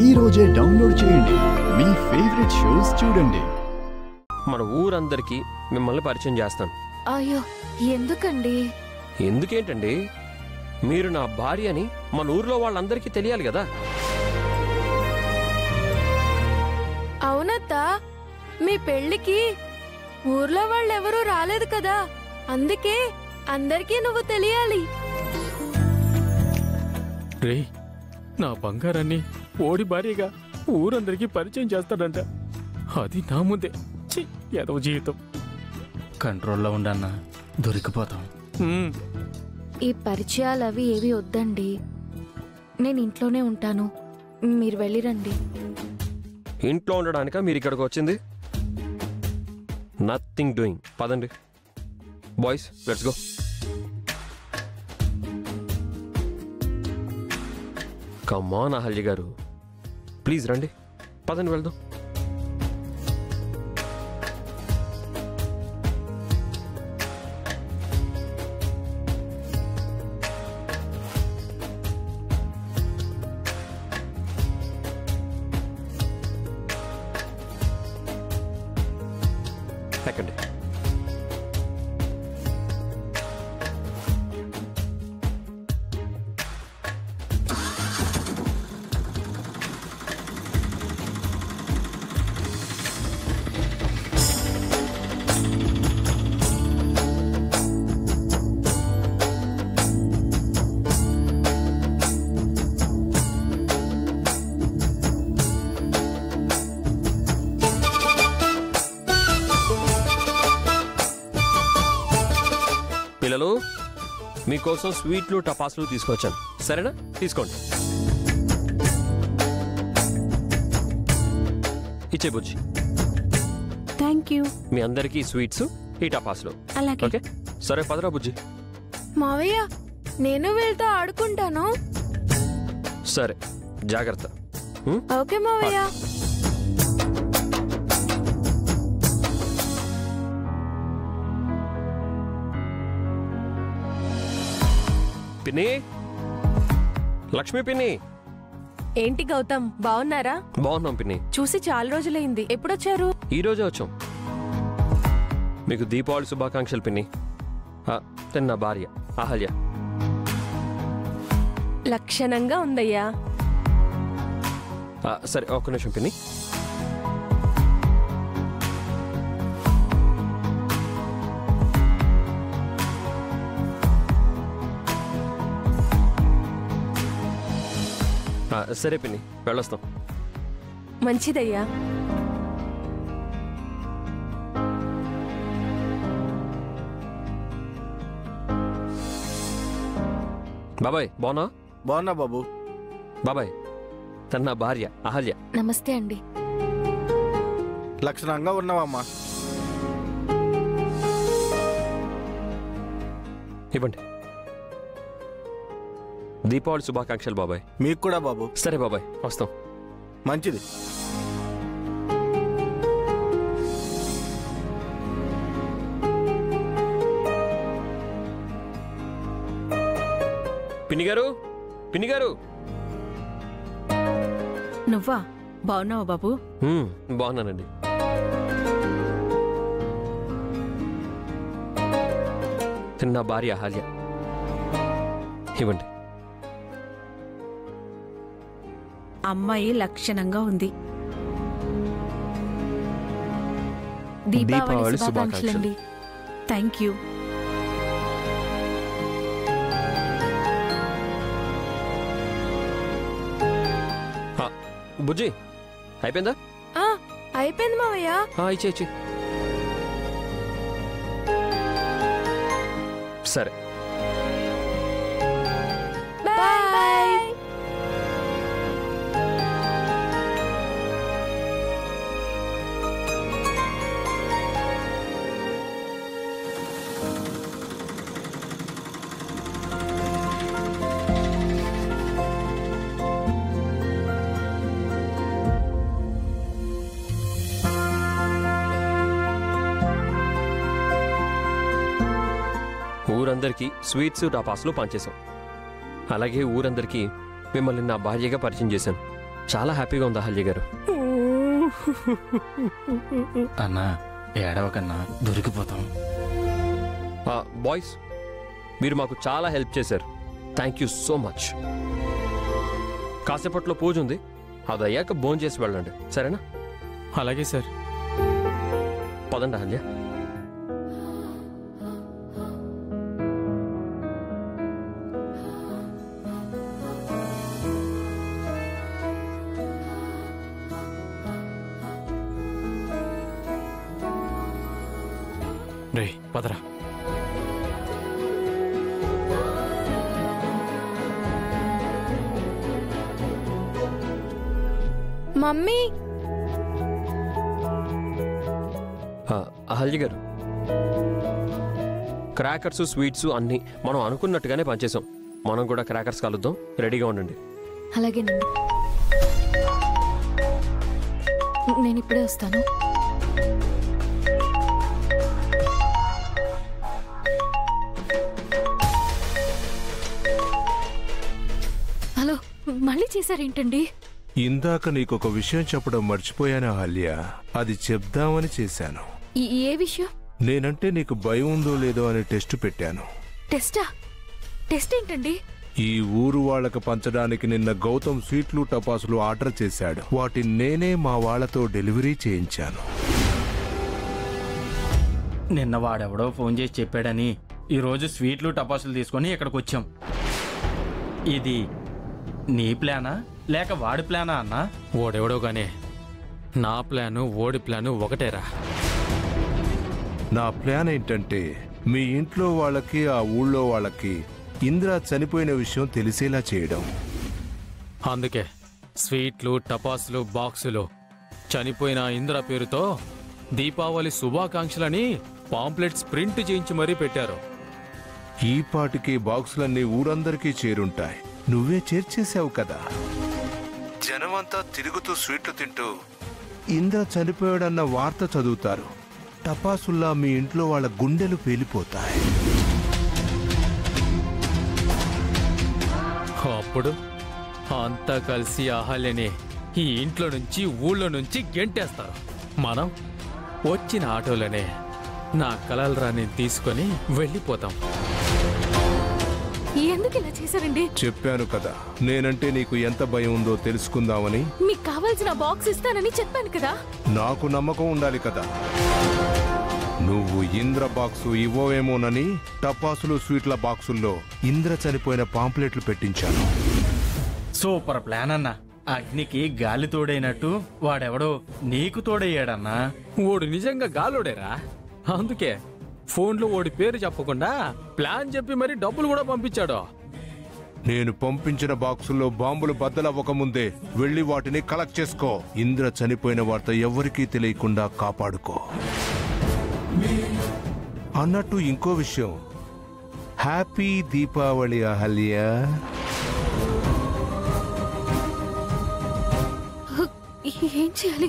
ఈ రోజే డౌన్లోడ్ చేయండి, మీ ఫేవరెట్ షోస్ చూడండి. మన ఊరందరికీ మిమ్మల్ని పరిచయం చేస్తాను. అయ్యో ఎందుకండి? ఎందుకేంటండి, మీరు నా భార్య అని మన ఊర్లో వాళ్ళందరికీ తెలియాలి కదా. అవునత్తా, మీ పెళ్ళికి ఊర్లో వాళ్ళెవరూ రాలేదు కదా, అందుకే అందరికీ నువ్వు తెలియాలి. రే, నా బంగారాన్ని ఓడి భారీగా ఊరందరికీ పరిచయం చేస్తాడంట. అది నా ముందే. ఏదో జీవితం. కంట్రోల్లో ఉండన్నా, దొరికిపోతాం. ఈ పరిచయాలు అవి ఏవి వద్దండి, నేను ఇంట్లోనే ఉంటాను, మీరు వెళ్ళిరండి. ఇంట్లో ఉండడానిక మీరు ఇక్కడికి వచ్చింది? Nothing doing. పదండి boys, let's go. Come on Ahalya గారు, ప్లీజ్ రండి, పదండి వెళ్దాం. ఎక్కండి. పిల్లలు, మీకోసం స్వీట్లు టపాసులు తీసుకొచ్చాను, సరేనా? తీసుకోండి. ఇచ్చే బుజ్జి. Thank you. మీ అందరికీ స్వీట్స్, ఈ టపాసులు. అలాగే. ఓకే, సరే పదరా బుజ్జి. మావయ్య, నేను వీళ్ళతో ఆడుకుంటాను. సరే, జాగ్రత్త. ఓకే మావయ్య. పిన్ని, లక్ష్మి పిన్ని. ఏంటి గౌతమ్, బాగున్నారా? బాగున్నాం పిన్ని. చూసి చాలా రోజులైంది, ఎప్పుడొచ్చారు? ఈ రోజే వచ్చాం. మీకు దీపావళి శుభాకాంక్షలు పిన్ని. తన నా భార్య అహల్య. లక్షణంగా ఉందయ్యా. సరే, ఒక్క నిమిషం పిన్ని. సరే పిన్ని, వెళ్ళొస్తాం. మంచిదయ్యా. బాబాయ్ బాగున్నా? బాగున్నా బాబు. బాబాయ్, తన నా భార్య అహల్య. నమస్తే అండి. లక్షణంగా ఉన్నావమ్మా. ఇవ్వండి. దీపావళి శుభాకాంక్షలు బాబాయ్. మీకు కూడా బాబు. సరే బాబాయ్, వస్తాం. మంచిది. పిన్ని గారు, పిన్ని గారు. నువ్వా? బాగున్నావా బాబు? బాగున్నానండి. తిన్న భార్య అహల్య. ఇవ్వండి. అమ్మాయి లక్షణంగా ఉంది. దీపావళి శుభాకాంక్షలండి. Thank you. బుజ్జి, అయిపోయిందా? అయిపోయింది మావయ్య. ఇచ్చి. సరే. బాయ్. ఊరందరికీ స్వీట్స్ టపాసులు పంచేశాం. అలాగే ఊరందరికీ మిమ్మల్ని నా భార్యగా పరిచయం చేశాను. చాలా హ్యాపీగా ఉంది అహల్య గారు. అన్నా ఏడవకన్నా, దొరికిపోతాం. బాయ్స్, మీరు మాకు చాలా హెల్ప్ చేశారు. Thank you so much. కాసేపట్లో పూజ ఉంది, అది అయ్యాక భోజనం చేసి వెళ్ళండి, సరేనా? అలాగే సార్. పదండి అహల్య. రే పదరా. మమ్మీ, అహల్య గారు, క్రాకర్స్ స్వీట్స్ అన్నీ మనం అనుకున్నట్టుగానే పనిచేసాం. మనం కూడా క్రాకర్స్ కలుద్దాం, రెడీగా ఉండండి. అలాగేనండి. నేను ఇప్పుడే వస్తాను. హలో, మళ్ళీ చేశారేంటండి? ఇందాక నీకొక విషయం చెప్పడం మర్చిపోయాను అహల్య. అది చెప్దామని చేశాను. ఏ విషయం? నేనంటే నీకు భయం ఉందో లేదో అని టెస్ట్ పెట్టాను. టెస్టా? టెస్ట్ ఏంటండి? ఈ ఊరు వాళ్ళకి పంచడానికి నిన్న గౌతమ్ స్వీట్లు టపాసులు ఆర్డర్ చేశాడు. వాటిని నేనే మా వాళ్లతో డెలివరీ చేయించాను. నిన్న వాడెవడో ఫోన్ చేసి చెప్పాడని ఈరోజు స్వీట్లు టపాసులు తీసుకొని ఇక్కడికి వచ్చాం. ఇది నీ ప్లానా లేక వాడి ప్లానా అన్నా? ఓడెవడో గానే నా ప్లాను ఓడి ప్లాను ఒకటేరా. నా ప్లాన్ ఏంటంటే మీ ఇంట్లో వాళ్ళకి ఆ ఊళ్ళో వాళ్ళకి ఇంద్ర చనిపోయిన విషయం తెలిసేలా చేయడం. అందుకే స్వీట్లు టపాసులు బాక్సులు చనిపోయిన ఇంద్ర పేరుతో దీపావళి శుభాకాంక్షలని పాంప్లెట్స్ ప్రింట్ చేయించి మరీ పెట్టారు. ఈ పాటికి బాక్సులన్నీ ఊరందరికీ చేరుంటాయి. నువ్వే చేర్చేశావు కదా. జనమంతా తిరుగుతూ స్వీట్లు తింటూ ఇంద్ర చనిపోయాడన్న వార్త చదువుతారు. టపాసుల్లా మీ ఇంట్లో వాళ్ళ గుండెలు పేలిపోతాయి. అప్పుడు అంతా కలిసి అహల్యని ఈ ఇంట్లో నుంచి ఊళ్ళో నుంచి గెంటేస్తారు. మనం వచ్చిన ఆటోలోనే నా కలలరాని తీసుకొని వెళ్ళిపోతాం. ఎందుకు ఇలా చేశారండి? చెప్పాను కదా, నేనంటే నీకు ఎంత భయం ఉందో తెలుసుకుందామని. మీకు కావాల్సిన బాక్స్ ఇస్తానని చెప్పాను కదా. నాకు నమ్మకం ఉండాలి కదా. నువ్వు ఇంద్ర బాక్సు ఇవ్వవేమోనని టపాసులు స్వీట్ల బాక్సుల్లో ఇంద్ర చనిపోయిన పాంప్లెట్లు పెట్టించాను. సూపర్ ప్లాన్ అన్నా. అగ్నికి గాలి తోడైనట్టు వాడెవడో నీకు తోడయ్యాడన్నా. ఓడు నిజంగా గాలోడేరా. అందుకే ఫోన్లో ఓడి పేరు చెప్పకుండా ప్లాన్ చెప్పి మరి డబ్బులు కూడా పంపించాడు. నేను పంపించిన బాక్సుల్లో బాంబులు బద్దలవ్వకముందే వెళ్లి వాటిని కలెక్ట్ చేసుకో. ఇంద్ర చనిపోయిన వార్త ఎవ్వరికీ తెలియకుండా కాపాడుకో. అన్నట్టు ఇంకో విషయం, హ్యాపీ దీపావళి అహల్య. ఏం చేయాలి?